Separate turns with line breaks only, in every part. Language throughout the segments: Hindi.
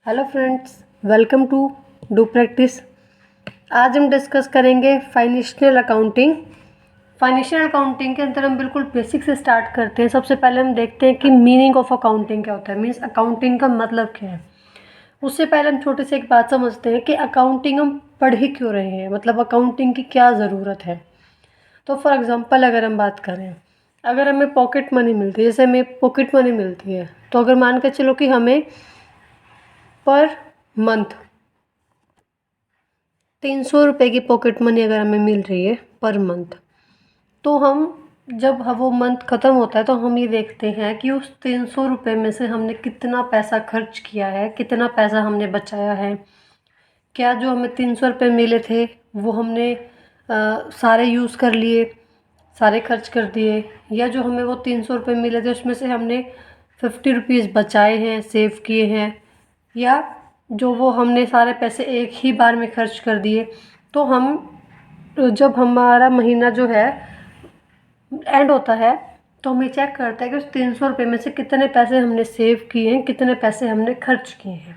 Hello friends, welcome to do practice. आज हम डिस्कस करेंगे फाइनेंशियल अकाउंटिंग। फाइनेंशियल अकाउंटिंग के अंदर हम बिल्कुल बेसिक से स्टार्ट करते हैं। सबसे पहले हम देखते हैं कि मीनिंग ऑफ अकाउंटिंग क्या होता है, मीन्स अकाउंटिंग का मतलब क्या है। उससे पहले हम छोटे से एक बात समझते हैं कि अकाउंटिंग हम पढ़ ही क्यों रहे हैं, मतलब अकाउंटिंग की क्या ज़रूरत है। तो फॉर एग्जांपल अगर हम बात करें, अगर हमें पॉकेट मनी मिलती है, जैसे हमें पॉकेट मनी मिलती है, तो अगर मान के चलो कि हमें पर मंथ 300 रुपये की पॉकेट मनी अगर हमें मिल रही है पर मंथ, तो हम जब वो मंथ ख़त्म होता है तो हम ये देखते हैं कि उस 300 रुपये में से हमने कितना पैसा खर्च किया है, कितना पैसा हमने बचाया है। क्या जो हमें 300 रुपये मिले थे वो हमने सारे यूज़ कर लिए, सारे खर्च कर दिए, या जो हमें वो 300 रुपये मिले थे उसमें से हमने 50 रुपीज़ बचाए हैं, सेव किए हैं, या जो वो हमने सारे पैसे एक ही बार में खर्च कर दिए। तो हम जब हमारा महीना जो है एंड होता है तो हम ये चेक करते हैं कि उस 300 रुपये में से कितने पैसे हमने सेव किए हैं, कितने पैसे हमने खर्च किए हैं।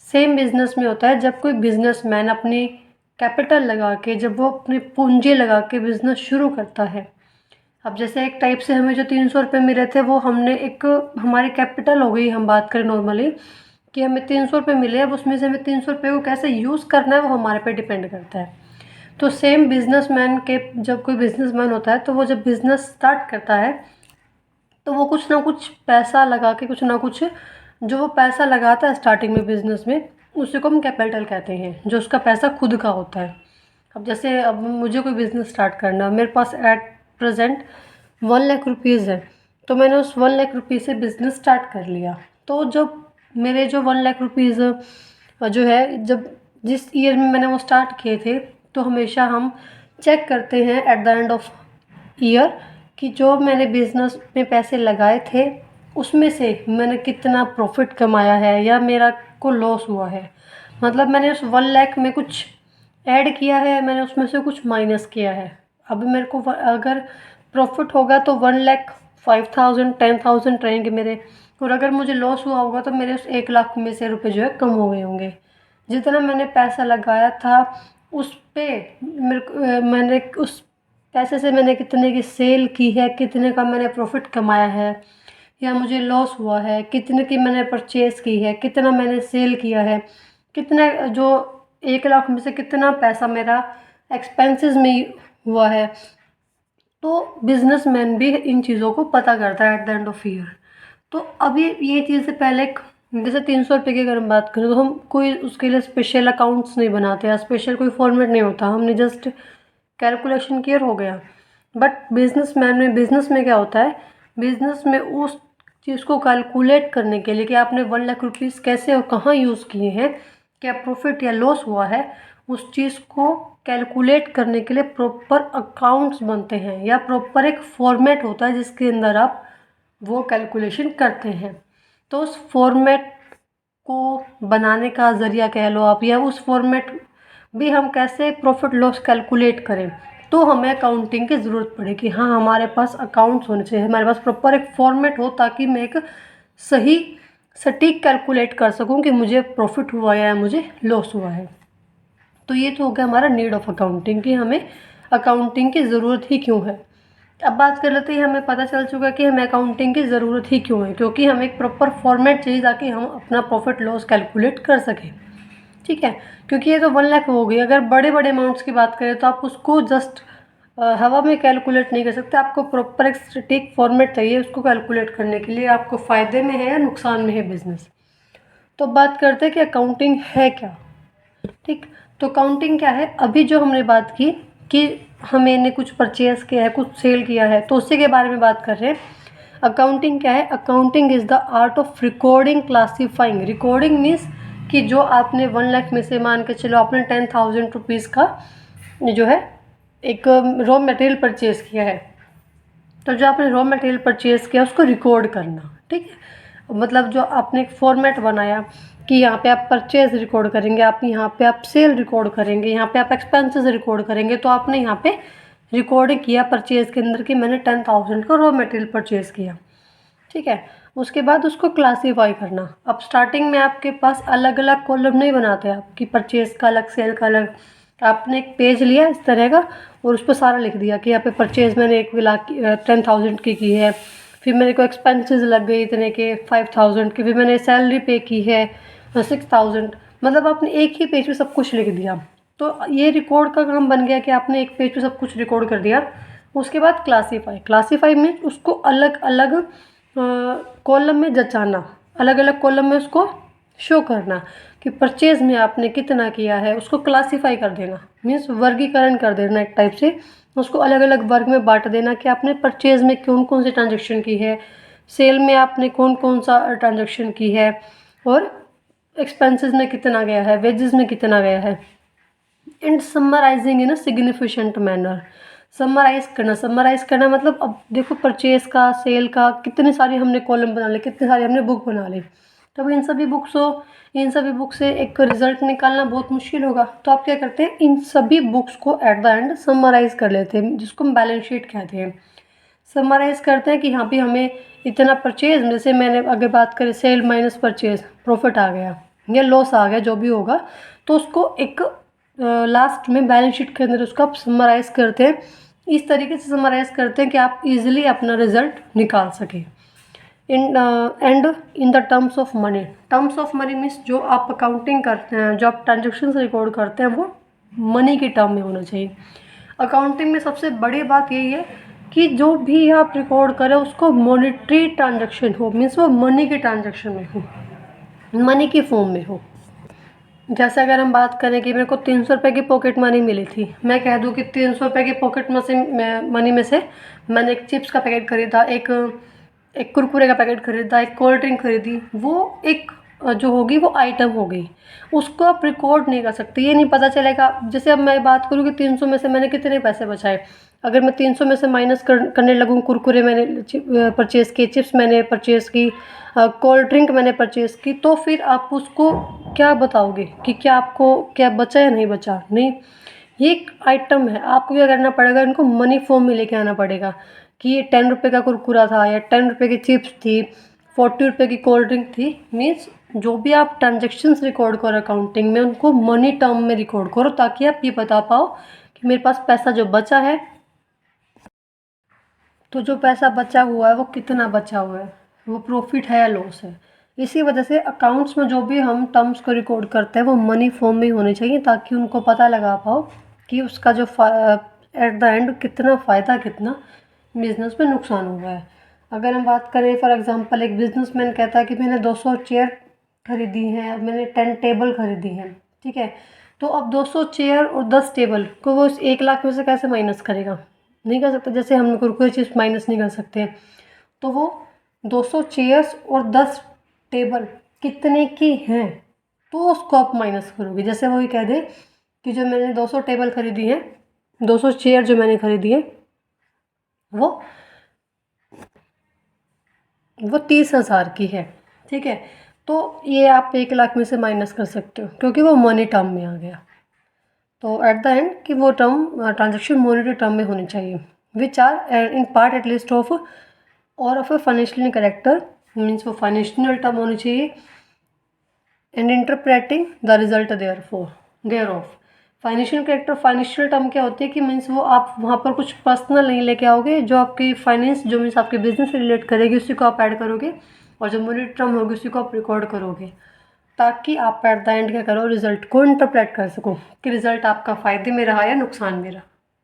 सेम बिजनेस में होता है, जब कोई बिजनेसमैन अपनी कैपिटल लगा के, जब वो अपनी पूंजी लगा के बिजनेस शुरू करता है। अब जैसे एक टाइप से हमें जो 300 रुपये मिले थे वो हमने एक हमारी कैपिटल हो गई। हम बात करें नॉर्मली कि हमें 300 रुपये मिले, अब उसमें से हमें 300 रुपये को कैसे यूज़ करना है वो हमारे पे डिपेंड करता है। तो सेम बिजनेसमैन के, जब कोई बिजनेसमैन होता है तो वो जब बिजनेस स्टार्ट करता है तो वो कुछ ना कुछ पैसा लगा के, कुछ ना कुछ जो वो पैसा लगाता है स्टार्टिंग में बिजनेस में, उसी को हम कैपिटल कहते हैं, जो उसका पैसा खुद का होता है। अब जैसे अब मुझे कोई बिज़नेस स्टार्ट करना है, मेरे पास एट प्रेजेंट 1 लाख रुपीज़ है, तो मैंने उस 1 लाख रुपीज़ से बिज़नेस स्टार्ट कर लिया। तो जब मेरे जो 1 लाख रुपीज़ जो है, जब जिस ईयर में मैंने वो स्टार्ट किए थे, तो हमेशा हम चेक करते हैं at the end of year कि जो मैंने बिज़नेस में पैसे लगाए थे उसमें से मैंने कितना प्रॉफिट कमाया है या मेरा को लॉस हुआ है। मतलब मैंने उस 1 लाख में कुछ ऐड किया है, मैंने उसमें से कुछ माइनस किया है। अभी मेरे को अगर प्रॉफिट होगा तो 1 लाख 5,000 10,000 रहेंगे मेरे, और अगर मुझे लॉस हुआ होगा तो मेरे उस 1 लाख में से रुपए जो है कम हो गए होंगे। जितना मैंने पैसा लगाया था उस पे मैंने उस पैसे से मैंने कितने की सेल की है, कितने का मैंने प्रॉफिट कमाया है, या मुझे लॉस हुआ है, कितने की मैंने परचेज़ की है, कितना मैंने सेल किया है, कितने जो 1 लाख में से कितना पैसा मेरा एक्सपेंसेस में हुआ है। तो बिजनेसमैन भी इन चीज़ों को पता करता है at the end of year. तो अभी ये चीज़ पहले जैसे 300 रुपये की अगर हम बात करें तो हम कोई उसके लिए स्पेशल अकाउंट्स नहीं बनाते या स्पेशल कोई फॉर्मेट नहीं होता, हमने जस्ट कैलकुलेशन किया हो गया। बट बिजनेस में क्या होता है, बिजनेस में उस चीज़ को कैलकुलेट करने के लिए कि आपने 1 लाख रुपीज़ कैसे और कहाँ यूज़ किए हैं, क्या प्रॉफिट या लॉस हुआ है, उस चीज़ को कैलकुलेट करने के लिए प्रॉपर अकाउंट्स बनते हैं या प्रॉपर एक फॉर्मेट होता है जिसके अंदर आप वो कैलकुलेशन करते हैं। तो उस फॉर्मेट को बनाने का ज़रिया कह लो आप, या उस फॉर्मेट भी हम कैसे प्रॉफिट लॉस कैलकुलेट करें, तो हमें अकाउंटिंग की ज़रूरत पड़ेगी। हाँ, हमारे पास अकाउंट्स होने चाहिए, हमारे पास प्रॉपर एक फॉर्मेट हो ताकि मैं एक सही सटीक कैलकुलेट कर सकूं कि मुझे प्रॉफिट हुआ है या मुझे लॉस हुआ है। तो ये तो हो गया हमारा नीड ऑफ अकाउंटिंग कि हमें अकाउंटिंग की ज़रूरत ही क्यों है। अब बात कर लेते हैं, हमें पता चल चुका कि हमें अकाउंटिंग की ज़रूरत ही क्यों है, क्योंकि हमें एक प्रॉपर फॉर्मेट चाहिए ताकि हम अपना प्रॉफिट लॉस कैलकुलेट कर सकें। ठीक है, क्योंकि ये तो 1 लाख हो गई। अगर बड़े बड़े अमाउंट्स की बात करें तो आप उसको जस्ट हवा में कैलकुलेट नहीं कर सकते, आपको प्रॉपर एक सटीक फॉर्मेट चाहिए उसको कैलकुलेट करने के लिए, आपको फ़ायदे में है या नुकसान में है बिजनेस। तो बात करते हैं कि अकाउंटिंग है क्या। ठीक, तो अकाउंटिंग क्या है। अभी जो हमने बात की कि हमें ने कुछ परचेज किया है, कुछ सेल किया है, तो उसी के बारे में बात कर रहे हैं। अकाउंटिंग क्या है, accounting is the art of recording classifying. Recording means कि जो आपने 1 लाख में से मान के चलो आपने 10,000 रुपीज़ का जो है एक रॉ मटेरियल परचेज़ किया है, तो जो आपने रॉ मटेरियल परचेज़ किया उसको रिकॉर्ड करना। ठीक है, मतलब जो आपने एक फॉर्मेट बनाया कि यहाँ पे आप परचेज़ रिकॉर्ड करेंगे, आप यहाँ पे आप सेल रिकॉर्ड करेंगे, यहाँ पे आप एक्सपेंसेस रिकॉर्ड करेंगे, तो आपने यहाँ पे रिकॉर्ड किया परचेज़ के अंदर कि मैंने 10,000 का रॉ मटेरियल परचेज़ किया। ठीक है, उसके बाद उसको क्लासीफाई करना। अब स्टार्टिंग में आपके पास अलग अलग कॉलम नहीं बनाते आप कि परचेज़ का अलग, सेल का अलग। आपने एक पेज लिया इस तरह का और उस पर सारा लिख दिया कि यहाँ पे परचेज़ मैंने 1 लाख 10,000 की है, फिर मेरे को एक्सपेंसेस लग गए इतने के 5,000 की, फिर मैंने सैलरी पे की है 6,000। मतलब आपने एक ही पेज पे सब कुछ लिख दिया। तो ये रिकॉर्ड का काम बन गया कि आपने एक पेज पे सब कुछ रिकॉर्ड कर दिया। उसके बाद क्लासीफाई में उसको अलग अलग कॉलम में जचाना, अलग अलग कॉलम में उसको शो करना कि परचेज़ में आपने कितना किया है, उसको क्लासीफाई कर देना, मीन्स वर्गीकरण कर देना एक टाइप से। उसको अलग अलग वर्ग में बांट देना कि आपने परचेज़ में कौन कौन सी ट्रांजेक्शन की है, सेल में आपने कौन कौन सा ट्रांजेक्शन की है, और एक्सपेंसेस में कितना गया है, वेजेस में कितना गया है। And summarising in a significant manner. Summarise करना मतलब अब देखो परचेज का, सेल का, कितने सारे हमने कॉलम बना लिए, कितने सारे हमने बुक बना ली। तब इन सभी बुक से एक रिजल्ट निकालना बहुत मुश्किल होगा। तो आप क्या करते हैं, इन सभी बुक्स को एट द एंड समराइज कर लेते हैं, जिसको हम बैलेंस शीट कहते हैं। समराइज करते हैं कि यहाँ पे हमें इतना परचेज, जैसे मैंने अगर बात करें सेल माइनस परचेज, प्रॉफिट आ गया या लॉस आ गया, जो भी होगा, तो उसको एक लास्ट में बैलेंस शीट के अंदर उसको आप समराइज करते हैं। इस तरीके से समराइज करते हैं कि आप इजीली अपना रिजल्ट निकाल सकें। In and in the terms of money means जो आप अकाउंटिंग करते हैं, जो आप ट्रांजेक्शन रिकॉर्ड करते हैं, वो मनी के टर्म में होना चाहिए। अकाउंटिंग में सबसे बड़ी बात यही है कि जो भी आप रिकॉर्ड करें उसको मॉनेटरी ट्रांजेक्शन हो, मीन्स वो मनी के ट्रांजेक्शन में हो, मनी की फॉर्म में हो। जैसे अगर हम बात करें कि मेरे को 300 रुपये की पॉकेट मनी मिली थी, मैं कह दूँ कि 300 रुपये की पॉकेट मनी में से मैंने एक चिप्स का पैकेट खरीदा, एक कुरकुरे का पैकेट खरीदा, एक कोल्ड ड्रिंक खरीदी, वो एक जो होगी वो आइटम हो गई। उसको आप रिकॉर्ड नहीं कर सकते, ये नहीं पता चलेगा। जैसे अब मैं बात करूँ कि 300 में से मैंने कितने पैसे बचाए, अगर मैं 300 में से माइनस करने लगूँ, कुरकुरे मैंने परचेज़ किए, चिप्स मैंने परचेज़ की, कोल्ड ड्रिंक मैंने परचेज़ की, तो फिर आप उसको क्या बताओगे कि क्या आपको क्या बचा या नहीं बचा? नहीं, ये एक आइटम है। आपको क्या करना पड़ेगा, इनको मनी फॉर्म में लेके आना पड़ेगा कि ये 10 रुपये का कुरकुरा था या 10 रुपये की चिप्स थी, 40 रुपये की कोल्ड ड्रिंक थी। मीन्स जो भी आप ट्रांजेक्शन्स रिकॉर्ड करो अकाउंटिंग में, उनको मनी टर्म में रिकॉर्ड करो, ताकि आप ये बता पाओ कि मेरे पास पैसा जो बचा है, तो जो पैसा बचा हुआ है वो कितना बचा हुआ है, वो प्रॉफिट है या लॉस है। इसी वजह से अकाउंट्स में जो भी हम टर्म्स को रिकॉर्ड करते हैं वो मनी फॉर्म में होने चाहिए, ताकि उनको पता लगा पाओ कि उसका जो एट द एंड कितना फ़ायदा, कितना बिजनेस में नुकसान हुआ है। अगर हम बात करें फॉर एग्जांपल, एक बिजनेसमैन कहता है कि मैंने 200 चेयर खरीदी हैं, मैंने 10 टेबल खरीदी हैं, ठीक है। तो अब 200 चेयर और 10 टेबल को वो इस 1 लाख में से कैसे माइनस करेगा? नहीं कर सकते। जैसे हम कुरकुरे चिप्स माइनस नहीं कर सकते, तो वो 200 चेयर्स और 10 टेबल कितने की हैं, तो उसको आप माइनस करोगे। जैसे वो ये कह दे कि जो मैंने 200 टेबल खरीदी है, 200 चेयर जो मैंने खरीदी है, वो 30,000 की है, ठीक है। तो ये आप 1 लाख में से माइनस कर सकते हो, क्योंकि वो मनी टर्म में आ गया। तो एट द एंड कि वो टर्म ट्रांजेक्शन मॉनेटरी टर्म में होनी चाहिए, which are in part at least of or of a financial character, means वो फाइनेंशियल टर्म होनी चाहिए। And interpreting the result thereof financial character. Financial term क्या होती है कि मीन्स वो आप वहाँ पर कुछ पर्सनल नहीं लेके आओगे, जो आपकी फाइनेंस जो मीन्स आपके बिजनेस से रिलेट करेगी उसी को आप ऐड करोगे, और जो मॉनेटरी टर्म होगी उसी को आप रिकॉर्ड करोगे, ताकि आप एट द एंड क्या करो, रिजल्ट को इंटरप्रेट कर सको कि रिजल्ट आपका फ़ायदे में रहा या नुकसान में रहा,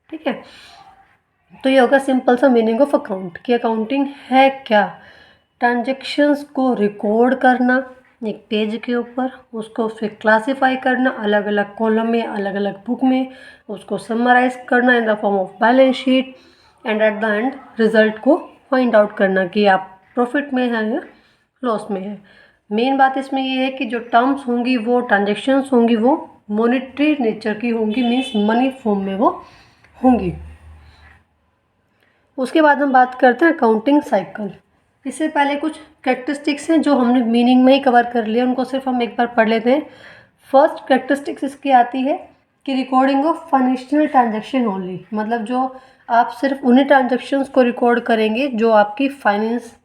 ठीक है। तो ये होगा सिंपल सा मीनिंग ऑफ अकाउंट कि अकाउंटिंग है क्या, ट्रांजेक्शन्स को रिकॉर्ड करना एक पेज के ऊपर, उसको फिर क्लासीफाई करना अलग अलग कॉलम में, अलग अलग बुक में, उसको समराइज करना in the form of balance sheet, and at the end result को फाइंड आउट करना कि आप प्रॉफिट में हैं या लॉस में है। मेन बात इसमें ये है कि जो टर्म्स होंगी, वो ट्रांजेक्शन्स होंगी, वो मॉनेटरी नेचर की होंगी, मीन्स मनी फॉर्म में वो होंगी। उसके बाद हम बात करते हैं अकाउंटिंग साइकिल। इससे पहले कुछ कैरेक्टरिस्टिक्स हैं जो हमने मीनिंग में ही कवर कर लिया, उनको सिर्फ हम एक बार पढ़ लेते हैं। फर्स्ट कैरेक्टरिस्टिक्स इसकी आती है कि recording of financial transaction only, मतलब जो आप सिर्फ उन्हीं ट्रांजेक्शन्स को रिकॉर्ड करेंगे जो आपकी फाइनेंस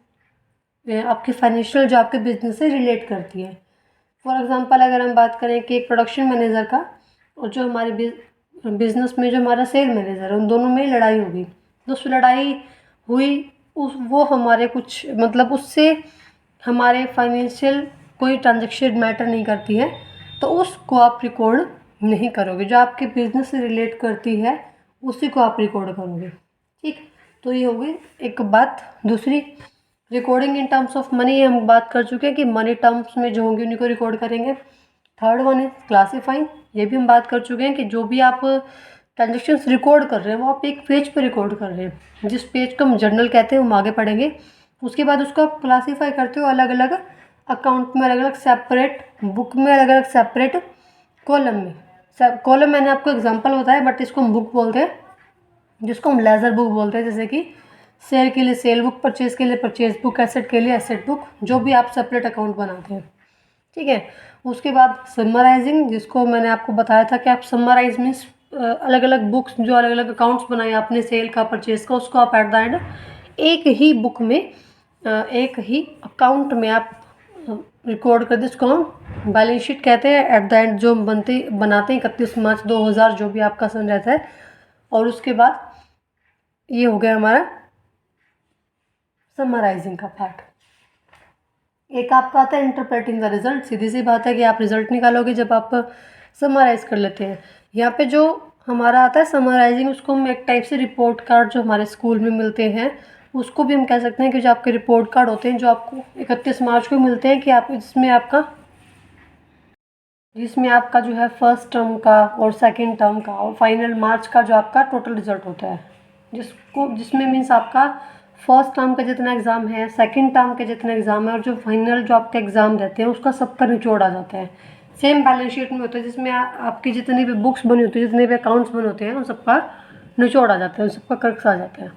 आपके फाइनेंशियल जो आपके बिजनेस से रिलेट करती है। फॉर एग्जांपल अगर हम बात करें कि एक प्रोडक्शन मैनेजर का और जो हमारे बिजनेस में जो हमारा सेल मैनेजर है, उन दोनों में लड़ाई होगी, तो उस लड़ाई हुई उस वो हमारे कुछ मतलब उससे हमारे फाइनेंशियल कोई ट्रांजेक्शन मैटर नहीं करती है, तो उसको आप रिकॉर्ड नहीं करोगे। जो आपके बिजनेस से रिलेट करती है उसी को आप रिकॉर्ड करोगे। ठीक, तो ये हो गई एक बात। दूसरी, recording in terms of money, हम बात कर चुके हैं कि मनी टर्म्स में जो होंगे उन्हीं को रिकॉर्ड करेंगे। थर्ड वन इज क्लासीफाइंग, ये भी हम बात कर चुके हैं कि जो भी आप ट्रांजेक्शन्स रिकॉर्ड कर रहे हैं वो आप एक पेज पे रिकॉर्ड कर रहे हैं, जिस पेज को हम जर्नल कहते हैं, हम आगे पढ़ेंगे। उसके बाद उसको आप क्लासीफाई करते हो अलग अलग अकाउंट में, अलग अलग सेपरेट बुक में, अलग अलग सेपरेट कॉलम में। कॉलम मैंने आपको एग्जांपल बताया, बट इसको हम बुक बोलते हैं, जिसको हम लेजर बुक बोलते हैं। जैसे कि सेल के लिए सेल बुक, परचेज के लिए परचेज बुक, एसेट के लिए एसेट बुक, जो भी आप सेपरेट अकाउंट बनाते हैं। ठीक है। उसके बाद समराइजिंग, जिसको मैंने आपको बताया था कि आप समराइज मीन्स अलग अलग बुक्स, जो अलग अलग अकाउंट्स बनाए आपने सेल का, परचेज का, उसको आप एट द एंड एक ही बुक में एक ही अकाउंट में आप रिकॉर्ड कर दे। इसको हम बैलेंस शीट कहते हैं। एट द एंड जो बनाते हैं 31 मार्च 2000 जो भी आपका सन रहता है। और उसके बाद ये हो गया हमारा समराइजिंग का पार्ट। एक आपका आता है इंटरप्रेटिंग द रिजल्ट। सीधी सी बात है कि आप रिजल्ट निकालोगे जब आप समराइज कर लेते हैं। यहाँ पे जो हमारा आता है समराइजिंग, उसको हम एक टाइप से रिपोर्ट कार्ड जो हमारे स्कूल में मिलते हैं, उसको भी हम कह सकते हैं कि जो आपके रिपोर्ट कार्ड होते हैं, जो आपको 31 मार्च को मिलते हैं, कि आप जिसमें आपका जो है फर्स्ट टर्म का और सेकेंड टर्म का और फाइनल मार्च का जो आपका टोटल रिजल्ट होता है, जिसमें मीन्स आपका फर्स्ट टर्म का जितना एग्ज़ाम है, सेकंड टर्म के जितना एग्ज़ाम है, और जो फाइनल जो आपके एग्ज़ाम रहते हैं उसका सबका निचोड़ आ जाता है। सेम बैलेंस शीट में होता है, जिसमें आपकी जितनी भी बुक्स बनी होती है, जितने भी अकाउंट्स बने होते हैं, उन सबका निचोड़ आ जाता है, उन सबका क्रक्स आ जाता है,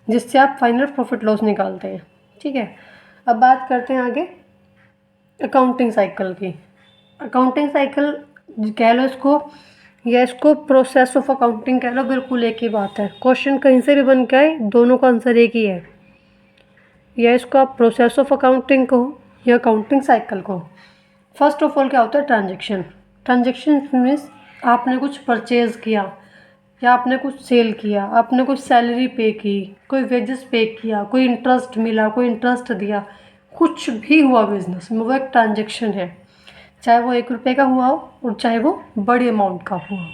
जिससे आप फाइनल प्रॉफिट लॉस निकालते हैं। ठीक है। अब बात करते हैं आगे अकाउंटिंग साइकिल की। अकाउंटिंग साइकिल कह लो इसको, या इसको प्रोसेस ऑफ अकाउंटिंग कह लो, बिल्कुल एक ही बात है। क्वेश्चन कहीं से भी बन के आए, दोनों का आंसर एक ही है। या इसको आप प्रोसेस ऑफ अकाउंटिंग कहो या अकाउंटिंग साइकिल कहो। फर्स्ट ऑफ ऑल क्या होता है ट्रांजेक्शन। ट्रांजेक्शन मीन्स आपने कुछ परचेज किया, या आपने कुछ सेल किया, आपने कुछ सैलरी पे की, कोई वेजेस पे किया, कोई इंटरेस्ट मिला, कोई इंटरेस्ट दिया, कुछ भी हुआ बिजनेस में, वो एक ट्रांजेक्शन है। चाहे वो 1 रुपये का हुआ हो और चाहे वो बड़ी अमाउंट का हुआ हो,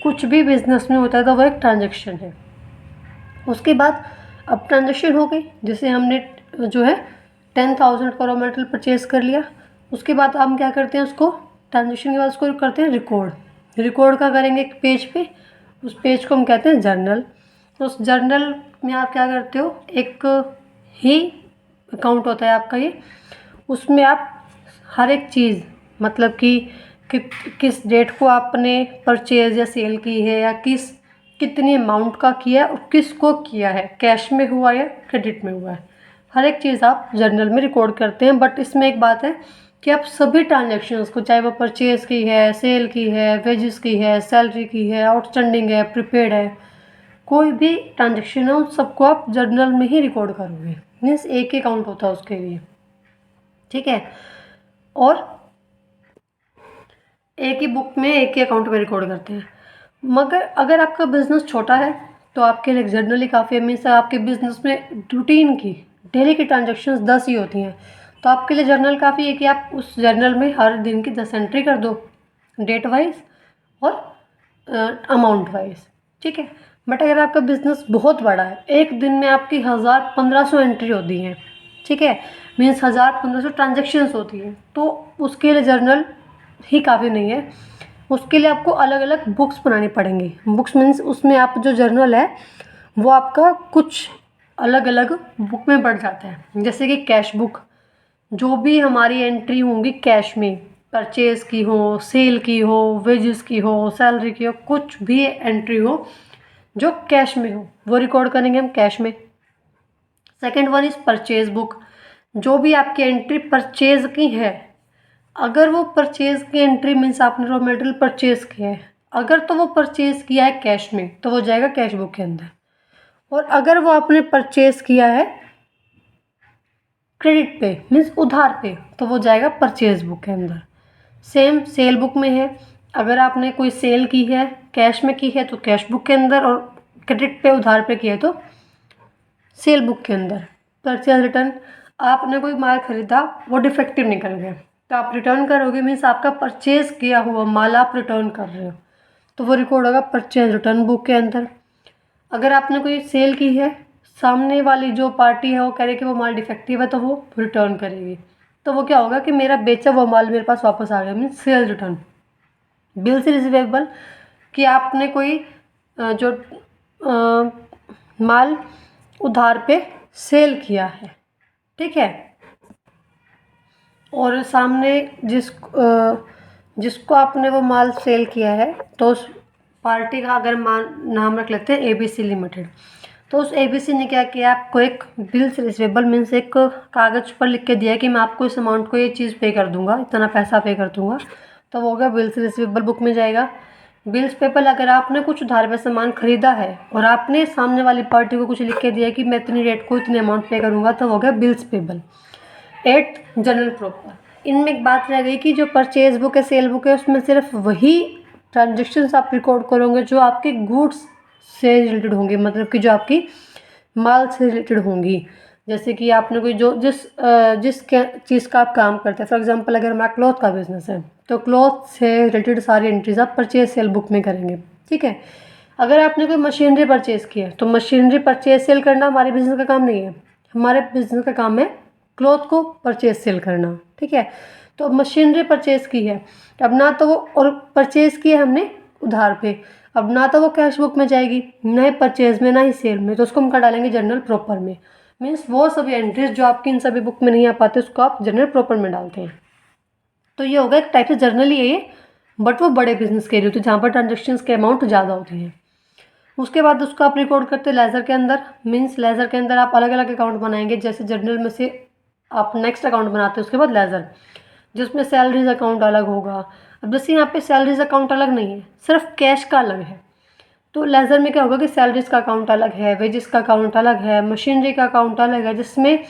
कुछ भी बिजनेस में होता है तो वो एक ट्रांजेक्शन है। उसके बाद अब ट्रांजेक्शन हो गई, जैसे हमने जो है 10,000 का रॉ मटेरियल परचेज कर लिया। उसके बाद हम क्या करते हैं, उसको ट्रांजेक्शन के बाद उसको करते हैं रिकॉर्ड। रिकॉर्ड का करेंगे एक पेज पे, उस पेज को हम कहते हैं जर्नल। तो उस जर्नल में आप क्या करते हो, एक ही अकाउंट होता है आपका ये, उसमें आप हर एक चीज़ मतलब कि किस डेट को आपने परचेज या सेल की है, या कितनी अमाउंट का किया है, और किसको किया है, कैश में हुआ या क्रेडिट में हुआ है, हर एक चीज़ आप जर्नल में रिकॉर्ड करते हैं। बट इसमें एक बात है कि आप सभी ट्रांजेक्शन्स को, चाहे वो परचेज की है, सेल की है, वेजेस की है, सैलरी की है, आउटस्टैंडिंग है, प्रीपेड है, कोई भी ट्रांजेक्शन है, उन सबको आप जर्नल में ही रिकॉर्ड करोगे। मीन्स एक ही अकाउंट होता है उसके लिए। ठीक है। और एक ही बुक में एक ही अकाउंट में रिकॉर्ड करते हैं। मगर अगर आपका बिजनेस छोटा है तो आपके लिए जर्नल ही काफ़ी है। मीन्स आपके बिजनेस में रूटीन की डेली की ट्रांजेक्शन्स 10 ही होती हैं, तो आपके लिए जर्नल काफ़ी है कि आप उस जर्नल में हर दिन की 10 एंट्री कर दो, डेट वाइज और अमाउंट वाइज। ठीक है। बट अगर आपका बिजनेस बहुत बड़ा है, एक दिन में आपकी 1000-1500 एंट्री होती हैं, ठीक है, मीन्स 1000-1500 ट्रांजेक्शन्स होती हैं, तो उसके लिए जर्नल ही काफ़ी नहीं है। उसके लिए आपको अलग अलग बुक्स बनानी पड़ेंगी। बुक्स मीन्स उसमें आप जो जर्नल है वो आपका कुछ अलग अलग बुक में बढ़ जाता है। जैसे कि कैश बुक, जो भी हमारी एंट्री होंगी कैश में, परचेज की हो, सेल की हो, वेजेस की हो, सैलरी की हो, कुछ भी एंट्री हो जो कैश में हो, वो रिकॉर्ड करेंगे हम कैश में। Second one is purchase book, जो भी आपकी एंट्री परचेज की है, अगर वो परचेज की एंट्री मीन्स आपने रॉ मटेरियल परचेज किया है, अगर तो वो परचेज किया है कैश में तो वो जाएगा कैश बुक के अंदर। और अगर वो आपने परचेज किया है क्रेडिट पे मीन्स उधार पे, तो वो जाएगा परचेज बुक के अंदर। सेम सेल बुक में है, अगर आपने कोई सेल की है कैश में की है तो कैश बुक के अंदर, और क्रेडिट पे उधार पे की है तो सेल बुक के अंदर। परचेज रिटर्न, आपने कोई माल खरीदा वो डिफेक्टिव निकल गया तो आप रिटर्न करोगे, मीन्स आपका परचेज किया हुआ माल आप रिटर्न कर रहे हो, तो वो रिकॉर्ड होगा परचेज रिटर्न बुक के अंदर। अगर आपने कोई सेल की है, सामने वाली जो पार्टी है वो कह रही है कि वो माल डिफेक्टिव है तो वो रिटर्न करेगी, तो वो क्या होगा कि मेरा बेचा हुआ माल मेरे पास वापस आ गया, मीन्स सेल रिटर्न। बिल से रिसीवेबल, कि आपने कोई जो माल उधार पे सेल किया है, ठीक है, और सामने जिसको आपने वो माल सेल किया है तो उस पार्टी का अगर नाम रख लेते हैं ABC लिमिटेड, तो उस ABC ने क्या किया, आपको एक बिल से रिसीवेबल मीन्स एक कागज़ पर लिख के दिया है कि मैं आपको इस अमाउंट को ये चीज़ पे कर दूंगा, इतना पैसा पे कर दूंगा, तो वो हो गया बिल से रिसीवेबल बुक में जाएगा। बिल्स पेबल, अगर आपने कुछ उधार पे सामान खरीदा है और आपने सामने वाली पार्टी को कुछ लिख के दिया कि मैं इतनी रेट को इतने अमाउंट पे करूँगा, तो हो गया बिल्स पेबल। 8 general proper. इनमें एक बात रह गई कि जो परचेज बुक है सेल बुक है उसमें सिर्फ वही ट्रांजेक्शन्स आप रिकॉर्ड करोगे जो आपके गुड्स से रिलेटेड होंगे, मतलब कि जो आपकी माल से रिलेटेड होंगी। जैसे कि आपने कोई जो जिस चीज़ का आप काम करते हैं, फॉर एग्जांपल अगर हमारा क्लॉथ का बिजनेस है तो क्लॉथ से रिलेटेड सारी एंट्रीज आप परचेज सेल बुक में करेंगे, ठीक है। अगर आपने कोई मशीनरी परचेज की है तो मशीनरी परचेज सेल करना हमारे बिजनेस का काम नहीं है, हमारे बिजनेस का काम है क्लॉथ को परचेज सेल करना, ठीक है। तो मशीनरी परचेज की है, अब ना तो वो, और परचेज की है हमने उधार पे, अब ना तो वो कैश बुक में जाएगी, ना ही परचेज में, ना ही सेल में, तो उसको हम क्या डालेंगे जनरल प्रॉपर में। मीन्स वो सभी एंट्रीज जो आपकी इन सभी बुक में नहीं आ पाते उसको आप जनरल प्रॉपर में डालते हैं। तो ये होगा एक टाइप से जर्नल ही है ये, बट वो बड़े बिजनेस के लिए होती है जहाँ पर ट्रांजेक्शन्स के अमाउंट ज़्यादा होती है। उसके बाद उसको आप रिकॉर्ड करते हैं लेज़र के अंदर, मीन्स लेज़र के अंदर आप अलग अलग अकाउंट बनाएंगे, जैसे जर्नल में से आप नेक्स्ट अकाउंट बनाते हैं उसके बाद लेज़र, जिसमें सैलरीज अकाउंट अलग होगा। अब जैसे यहाँ पे सैलरीज अकाउंट अलग नहीं है, सिर्फ कैश का अलग है, तो लेज़र में क्या होगा कि सैलरीज का अकाउंट अलग है, वेजेस का अकाउंट अलग है, मशीनरी का अकाउंट अलग है, जिसमें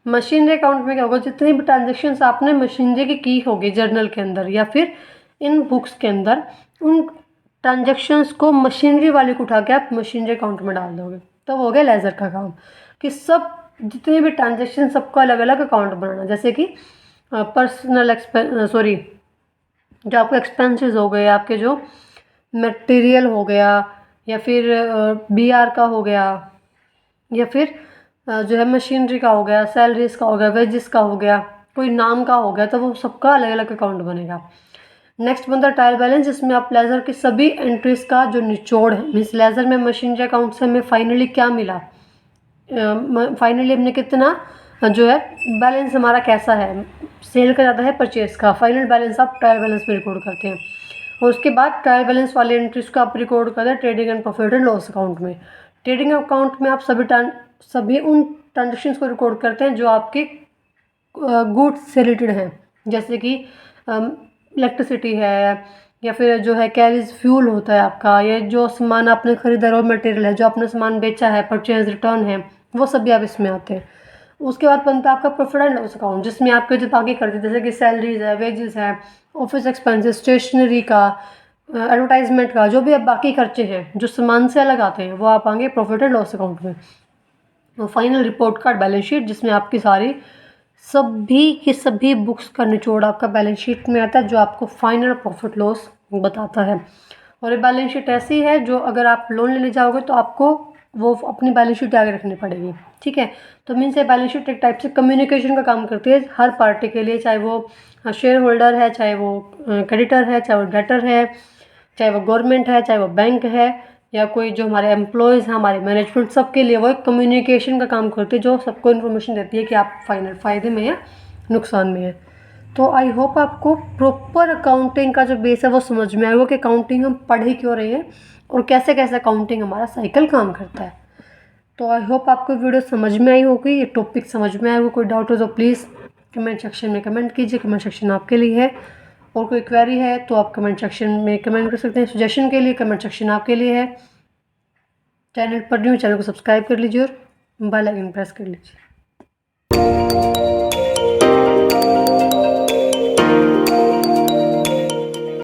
मशीनरी अकाउंट में क्या होगा, जितनी भी ट्रांजेक्शन्स आपने मशीनरी की होगी जर्नल के अंदर या फिर इन बुक्स के अंदर, उन ट्रांजेक्शन्स को मशीनरी वाले को उठा के आप मशीनरी अकाउंट में डाल दोगे, तो हो गया लेज़र का काम कि सब जितने भी ट्रांजेक्शन सबका अलग अलग अकाउंट बनाना। जैसे कि पर्सनल जो आपके एक्सपेंसेस हो गए, आपके जो मटेरियल हो गया, या फिर BR का हो गया, या फिर जो है मशीनरी का हो गया, सैलरीज का हो गया, वेजेस का हो गया, कोई नाम का हो गया, तो वो सबका अलग अलग अकाउंट बनेगा। नेक्स्ट बनता है ट्रायल बैलेंस, जिसमें आप लेज़र की सभी एंट्रीज का जो निचोड़ है, मीन्स लेज़र में मशीनरी अकाउंट से हमें फाइनली क्या मिला, फाइनली हमने कितना जो है बैलेंस हमारा कैसा है, सेल का ज़्यादा है परचेज का, फाइनल बैलेंस आप ट्रायल बैलेंस में रिकॉर्ड करते हैं। और उसके बाद ट्रायल बैलेंस वाले एंट्रीज को आप रिकॉर्ड करते हैं trading and profit and loss account में। ट्रेडिंग अकाउंट में आप सभी उन ट्रांजेक्शन्स को रिकॉर्ड करते हैं जो आपके गुड्स से रिलेटेड हैं, जैसे कि इलेक्ट्रिसिटी है, या फिर जो है कैरीज फ्यूल होता है आपका, या जो सामान आपने खरीदा रॉ मटेरियल है, जो आपने सामान बेचा है, परचेज रिटर्न है, वो सभी आप इसमें आते हैं। उसके बाद बनता है आपका प्रॉफिट एंड लॉस अकाउंट, जिसमें आपके जो बाकी खर्चे जैसे कि सैलरीज है, वेजेस है, ऑफिस एक्सपेंसेस, स्टेशनरी का, एडवर्टाइजमेंट का, जो भी अब बाकी खर्चे हैं जो सामान से अलग आते हैं वो आप आएंगे प्रॉफिट एंड लॉस अकाउंट में। और final report card balance sheet, जिसमें आपकी सारी सभी की सभी बुक्स का निचोड़ आपका बैलेंस शीट में आता है, जो आपको फाइनल प्रॉफिट लॉस बताता है। और ये बैलेंस शीट ऐसी है जो अगर आप लोन लेने जाओगे तो आपको वो अपनी बैलेंस शीट आगे रखनी पड़ेगी, ठीक है। तो मीन्स ये बैलेंस शीट एक टाइप से कम्युनिकेशन का काम करती है हर पार्टी के लिए, चाहे वो शेयर होल्डर है, चाहे वो क्रेडिटर है, चाहे वो डेटर है, चाहे वो गवर्नमेंट है, चाहे वो बैंक है, या कोई जो हमारे एम्प्लॉयज़ हैं, हमारे मैनेजमेंट, सबके लिए वो एक कम्युनिकेशन का काम करती है, जो सबको इन्फॉर्मेशन देती है कि आप फाइनल फ़ायदे में या नुकसान में है। तो आई होप आपको प्रॉपर अकाउंटिंग का जो बेस है वो समझ में आएगा कि अकाउंटिंग हम पढ़ ही क्यों रहे हैं और कैसे कैसे अकाउंटिंग हमारा साइकिल काम करता है। तो आई होप आपको वीडियो समझ में आई होगी, ये टॉपिक समझ में आएगा। कोई डाउट हो तो प्लीज़ कमेंट सेक्शन में कमेंट कीजिए, कमेंट सेक्शन आपके लिए है। और कोई क्वेरी है तो आप कमेंट सेक्शन में कमेंट कर सकते हैं। सजेशन के लिए कमेंट सेक्शन आपके लिए है। चैनल पर न्यू, चैनल को सब्सक्राइब कर लीजिए और बेल आइकन प्रेस कर लीजिए।